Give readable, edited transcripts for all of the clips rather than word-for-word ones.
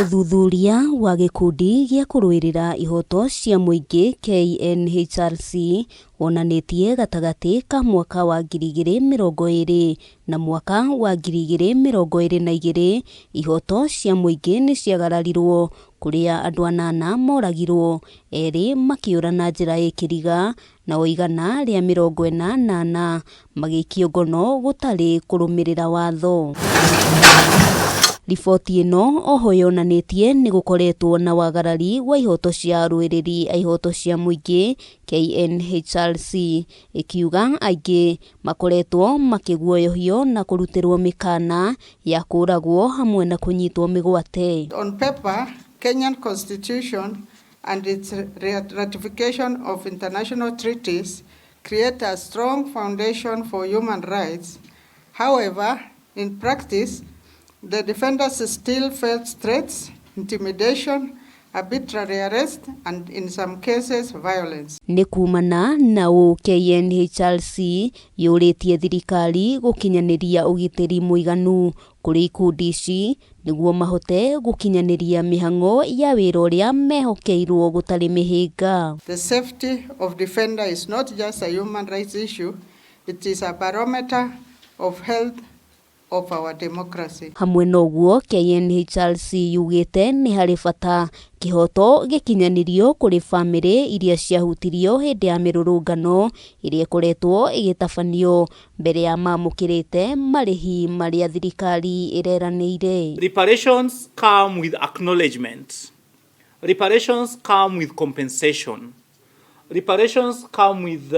Uthuthuria wa gikundi gĩa kũrũĩrĩra ihoto cia mũingĩ KNHRC wonanĩtie gatagati ka mwaka wa 2020 na mwaka wa 2022 ihoto cia mũingĩ nĩ ciagararirwo, kũrĩa andũ 8 moragirwo, erĩ makĩũra na njĩra ĩkĩriga na oigana rĩa 48 magĩikio ngono gũtarĩ kũrũmĩrĩra watho. Riboti ĩno oho yonanĩtie nĩ gũkoretwo na wagarari wa ihoto cia arũĩrĩri a ihoto cia mũingĩ KNHRC, ikiuga aingĩ makoretwo makĩguoyohio na kũrutĩrwo mĩkana ya kũragwo hamwe na kũnyitwo mĩgwate. On paper, Kenyan Constitution and its ratification of international treaties create a strong foundation for human rights. However, in practice, the defenders still face threats, intimidation, arbitrary arrest, and in some cases, violence. Nĩ kumana na KNHRC yũrĩtie thirikari gũkinyanĩria ũgitĩri mũiganu kũrĩ ikundi ici nĩguo mahote gũkinyanĩria mĩhang'o ya wĩra ũrĩa mehokeirwo gũtarĩ mĩhĩnga. The safety of defender is not just a human rights issue, it is a barometer of health of our democracy. Hamwe noguo KNHRC yugĩte nĩ harĩ bata kĩhoto gĩkinyanĩrio kũrĩ bamĩrĩ iria ciahutirio hĩndĩ ya mĩrũrũngano ĩrĩa ĩkoretwo ĩgĩtabanio mbere ya mamũkĩrĩte marĩhi marĩa thirikari ĩreranĩire. Reparations come with acknowledgement. Reparations come with compensation. Reparations come with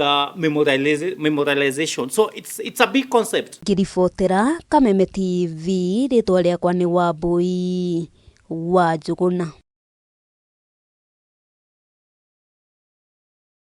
memorialization. So it's a big concept. Ngiribotera Kameme TV, rĩtwa rĩakwa nĩ Wambui wa Njũgũna.